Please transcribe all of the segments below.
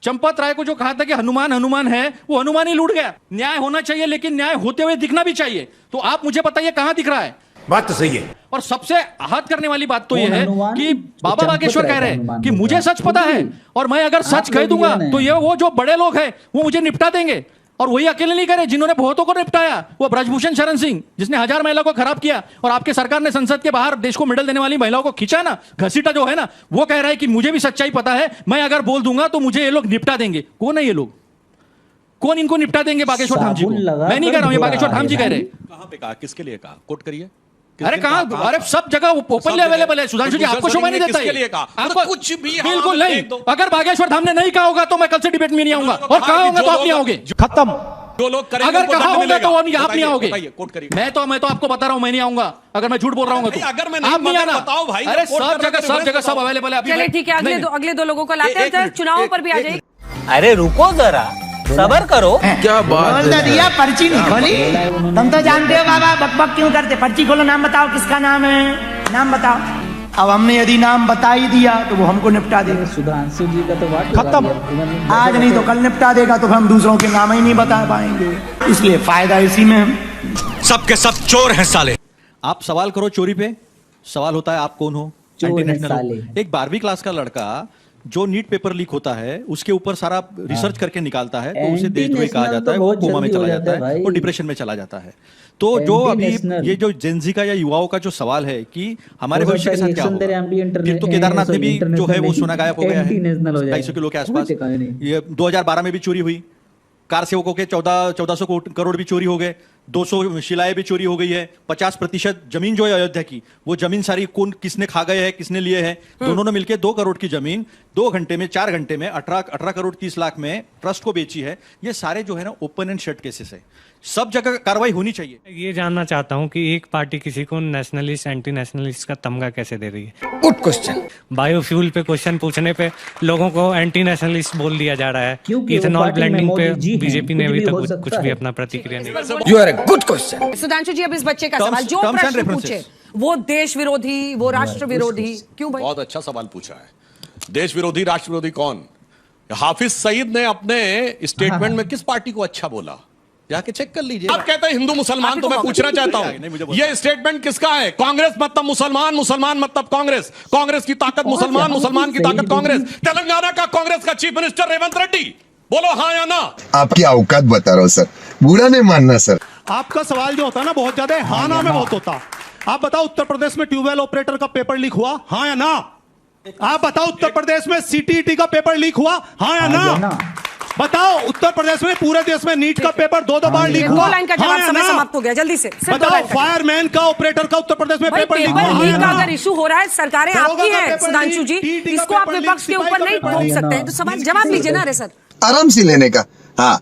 चंपत राय को जो कहा था कि हनुमान हनुमान है, वो हनुमान ही लूट गया। न्याय होना चाहिए, लेकिन न्याय होते हुए दिखना भी चाहिए। तो आप मुझे बताइए कहां दिख रहा है? बात तो सही है। और सबसे आहत करने वाली बात तो यह है कि बाबा बागेश्वर कह रहे हैं कि मुझे सच पता है और मैं अगर सच कह दूंगा तो ये वो जो बड़े लोग हैं वो मुझे निपटा देंगे। और वही अकेले नहीं करे जिन्होंने बहुतों को निपटाया। वो ब्रजभूषण शरण सिंह जिसने 1000 महिला को खराब किया और आपके सरकार ने संसद के बाहर देश को मेडल देने वाली महिलाओं को खींचा ना, घसीटा जो है ना, वो कह रहा है कि मुझे भी सच्चाई पता है, मैं अगर बोल दूंगा तो मुझे ये लोग निपटा देंगे। कौन है ये लोग? कौन इनको निपटा देंगे? बागेश्वर धाम जी को। मैं नहीं कह रहा हूं, ये बागेश्वर धाम जी कह रहे। कहां पे कहा, किसके लिए कहा, कोट करिए। अरे कहां? अरे सब जगह ओपनली अवेलेबल है सुधांशु जी, आपको शोभा नहीं देता है आपको कुछ भी बिल्कुल नहीं। अगर बागेश्वर धाम ने नहीं कहा होगा तो मैं कल से डिबेट में नहीं आऊंगा, और कहा होगा तो आप नहीं आओगे। खत्म। जो लोग करेंगे अगर कहा होगा तो आप नहीं आओगे। कोट करिए। मैं तो आपको बता रहा हूं, मैं नहीं आऊंगा। अगर मैं झूठ बोल रहा हूं तो अगर मैं आप नहीं आना। बताओ भाई, अरे सब जगह सब अवेलेबल है। चलिए ठीक है, अगले दो लोगों को लाते हैं। चुनावों पर भी आ जाइए। अरे रुको जरा, सबर करो। क्या बात बोल दिया, पर्ची नहीं खोली। तुम तो जानते हो बाबा बकबक क्यों करते। पर्ची खोलो, नाम बताओ किसका नाम है, नाम बताओ। अब हमने यदि नाम बता ही दिया तो वो हमको निपटा देगा। सुधांशु जी का तो बात खत्म। आज नहीं तो कल निपटा देगा, तो हम दूसरों के नाम ही नहीं बता पाएंगे। इसलिए फायदा इसी में है। सबके सब चोर हैं साले। आप सवाल करो चोरी पे, सवाल होता है आप कौन हो? चोर हैं एंटी साले। नेशनल। एक 12वीं क्लास का लड़का जो नीट पेपर लीक होता है उसके ऊपर सारा रिसर्च करके निकालता है, तो उसे देशद्रोही कहा जाता है, वो कोमा में चला जाता है, वो डिप्रेशन में चला जाता है। तो जो अभी ये जो जेनजी का या युवाओं का जो सवाल है कि हमारे भविष्य के साथ क्या होगा, फिर तो केदारनाथ में भी जो है वो सोना गायब हो गया है 250 किलो के आसपास। ये 2012 में भी चोरी हुई, कार सेवकों के 1400 करोड़ भी चोरी हो गए, 200 शिलाएं भी चोरी हो गई है, 50% जमीन जो है अयोध्या की, वो जमीन सारी कौन किसने खा गए हैं, किसने लिए हैं, दोनों ने मिलकर 2 करोड़ की जमीन 2 घंटे में 4 घंटे में 18 करोड़ 30 लाख में ट्रस्ट को बेची है। ये सारे जो है ना ओपन एंड शट केसेस है, सब जगह कार्रवाई होनी चाहिए। ये जानना चाहता हूँ कि एक पार्टी किसी को नेशनलिस्ट एंटी नेशनलिस्ट का तमगा कैसे दे रही है? Good question. बायोफ्यूल पे क्वेश्चन पूछने पे लोगों को एंटी नेशनलिस्ट बोल दिया जा रहा है। इथेनॉल ब्लेंडिंग पे बीजेपी ने अभी तक कुछ भी अपना प्रतिक्रिया नहीं। You are a good question. Sudhanshu ji, अब इस बच्चे का सवाल जो प्रश्न पूछे, वो देश विरोधी, वो राष्ट्र विरोधी क्यों भाई? बहुत अच्छा सवाल पूछा है। देश विरोधी राष्ट्र विरोधी कौन? हाफिज सईद ने अपने स्टेटमेंट में किस पार्टी को अच्छा बोला, जाके चेक कर लीजिए। आप कहते हैं हिंदू मुसलमान, तो मैं पूछना चाहता हूं ये स्टेटमेंट किसका है? कांग्रेस मतलब मुसलमान, मुसलमान मतलब कांग्रेस, कांग्रेस की ताकत मुसलमान, मुसलमान की ताकत कांग्रेस। तेलंगाना का कांग्रेस का चीफ मिनिस्टर रेवंत रेड्डी, बोलो हाँ या ना? आपकी औकात बता रहा हूँ सर, बुरा नहीं मानना सर। आपका सवाल जो होता है ना बहुत ज्यादा हाँ ना में बहुत होता। आप बताओ उत्तर प्रदेश में ट्यूबवेल ऑपरेटर का पेपर लीक हुआ, हाँ या ना? आप बताओ उत्तर प्रदेश में सीटीईटी का पेपर लीक हुआ, हाँ या ना? बताओ उत्तर प्रदेश में, पूरे देश में नीट का पेपर 2 बार लीक हुआ, 2 लाइन का जवाब, समय समाप्त हो गया, जल्दी से। बताओ फायरमैन का ऑपरेटर का उत्तर प्रदेश में पेपर लीक हुआ, लीक का अगर इशू हो रहा है, सरकारें आपकी हैं सुधांशु जी, इसको आप विपक्ष के ऊपर नहीं थोप सकते हैं। तो सवाल जवाब लीजिए ना। अरे सर आराम से लेने का। हाँ,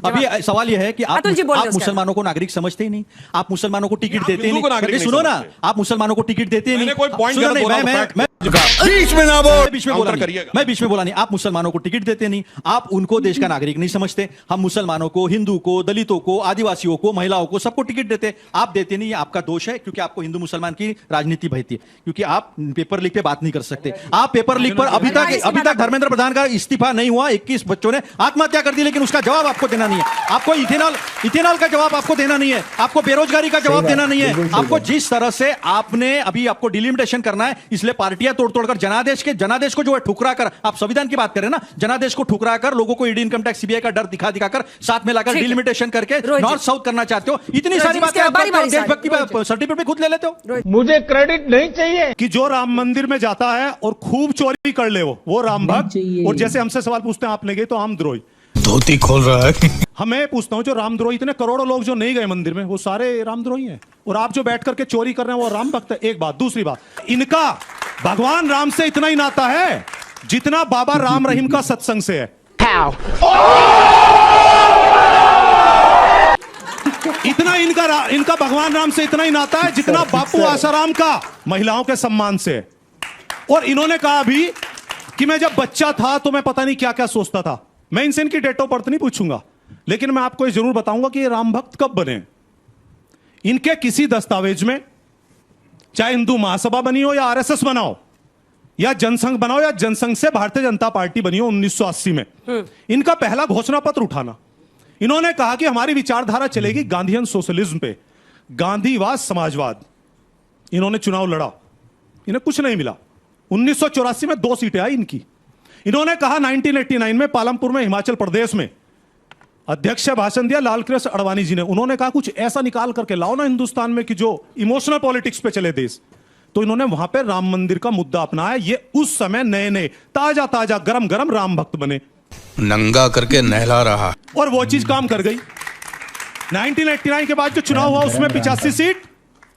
अभी सवाल यह है कि आप मुसलमानों को नागरिक समझते ही नहीं, आप मुसलमानों को टिकट देते ही नहीं। सुनो ना, आप मुसलमानों को टिकट देते ही नहीं। कोई पॉइंट बीच में ना बोल, मैं बीच में बोला नहीं। आप मुसलमानों को टिकट देते नहीं, आप उनको देश का नागरिक नहीं समझते। हम मुसलमानों को, हिंदू को, दलितों को, आदिवासियों को, महिलाओं को, सबको टिकट देते। आप देते नहीं, आपका दोष है, क्योंकि आपको हिंदू मुसलमान की राजनीति बहती है, क्योंकि आप पेपर लीक पे बात नहीं कर सकते। आप पेपर लीक पर अभी तक धर्मेंद्र प्रधान का इस्तीफा नहीं हुआ, 21 बच्चों ने आत्महत्या कर दी, लेकिन उसका जवाब आपको देना नहीं है। आपको इथेनॉल का जवाब आपको देना नहीं है, आपको बेरोजगारी का जवाब देना नहीं है। आपको जिस तरह से आपने अभी आपको डिलिमिटेशन करना है, इसलिए पार्टियां तोड़कर जनादेश को जो है ठुकरा कर, आप संविधान की बात करें ना, जनादेश को ठुकरा कर, लोगों को ईडी इनकम टैक्स सीबीआई का डर दिखाकर साथ में लाकर डिलिमिटेशन करके नॉर्थ साउथ करना चाहते हो। इतनी सारी बातें देशभक्ति का सर्टिफिकेट भी खुद ले लेते हो। मुझे क्रेडिट नहीं चाहिए कि जो राम मंदिर में जाता है और खूब चोरी कर ले वो राम भक्त, और जैसे हमसे सवाल पूछते हैं आप नहीं गए तो हम द्रोही। धोती खोल रहा है। हमें पूछता हूं, जो रामद्रोही, इतने करोड़ों लोग जो नहीं गए मंदिर में, वो सारे रामद्रोही हैं, और आप जो बैठ करके चोरी कर रहे हैं वो राम भक्त है। एक बात। दूसरी बात, इनका भगवान राम से इतना ही नाता है जितना बाबा राम रहीम का सत्संग से है। इतना इनका भगवान राम से इतना ही नाता है जितना बापू आसाराम का महिलाओं के सम्मान से है। और इन्होंने कहा अभी कि मैं जब बच्चा था तो मैं पता नहीं क्या क्या सोचता था। मैं इनसे इनकी डेट ऑफ बर्थ नहीं पूछूंगा, लेकिन मैं आपको ये जरूर बताऊंगा कि ये राम भक्त कब बने। इनके किसी दस्तावेज में, चाहे हिंदू महासभा बनी हो या आरएसएस बनाओ, या जनसंघ बनाओ या जनसंघ से भारतीय जनता पार्टी बनी हो 1980 में, इनका पहला घोषणा पत्र उठाना, इन्होंने कहा कि हमारी विचारधारा चलेगी गांधीयन सोशलिज्म पे, गांधीवाद समाजवाद। इन्होंने चुनाव लड़ा, इन्हें कुछ नहीं मिला। 1984 में 2 सीटें आई इनकी। इन्होंने कहा 1989 में पालमपुर में हिमाचल प्रदेश में अध्यक्ष से भाषण दिया लाल कृष्ण आडवाणी जी ने। उन्होंने कहा कुछ ऐसा निकाल करके लाओ ना हिंदुस्तान में कि जो इमोशनल पॉलिटिक्स पे चले देश। तो इन्होंने वहां पे राम मंदिर का मुद्दा अपनाया। ये उस समय नए नए ताजा ताजा गरम गरम राम भक्त बने, नंगा करके नहला रहा, और वो चीज काम कर गई। 1989 के बाद जो चुनाव हुआ उसमें 85 सीट,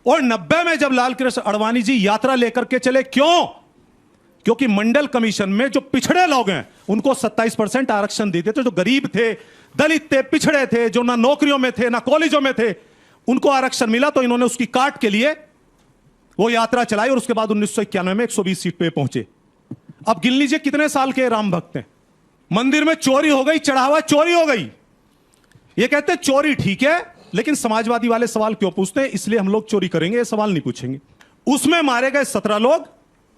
और 90 में जब लाल कृष्ण आडवाणी जी यात्रा लेकर के चले, क्यों? क्योंकि मंडल कमीशन में जो पिछड़े लोग हैं उनको 27% आरक्षण देते थे। जो गरीब थे, दलित थे, पिछड़े थे, जो ना नौकरियों में थे ना कॉलेजों में थे, उनको आरक्षण मिला। तो इन्होंने उसकी काट के लिए वो यात्रा चलाई और उसके बाद 1991 में 120 सीट पे पहुंचे। अब गिन लीजिए कितने साल के राम भक्त हैं। मंदिर में चोरी हो गई, चढ़ावा चोरी हो गई। ये कहते हैं चोरी ठीक है, लेकिन समाजवादी वाले सवाल क्यों पूछते हैं? इसलिए हम लोग चोरी करेंगे, ये सवाल नहीं पूछेंगे। उसमें मारे गए 17 लोग,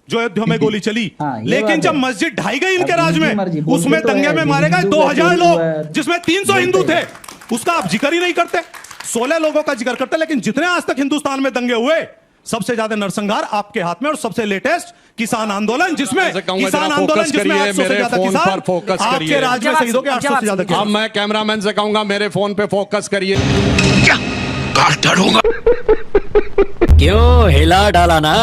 जो अयोध्या में गोली चली। लेकिन जब मस्जिद ढाई गई इनके राज में, उसमें दंगे में मारे गए 2000 लोग, जिसमें 300 हिंदू थे। उसका आप जिक्र ही नहीं करते। 16 लोगों का जिक्र करते, लेकिन जितने आज तक हिंदुस्तान में दंगे हुए, सबसे ज्यादा नरसंहार आपके हाथ में, और सबसे लेटेस्ट किसान आंदोलन, जिसमें किसान आंदोलन जिसमें 800 से ज्यादा किसान आपके राज्य में शहीद हो गए। 800 से ज्यादा किसान। अब मैं कैमरामैन से कहूंगा मेरे फोन पे फोकस करिए। काट डालूंगा। क्यों हिला डाला ना?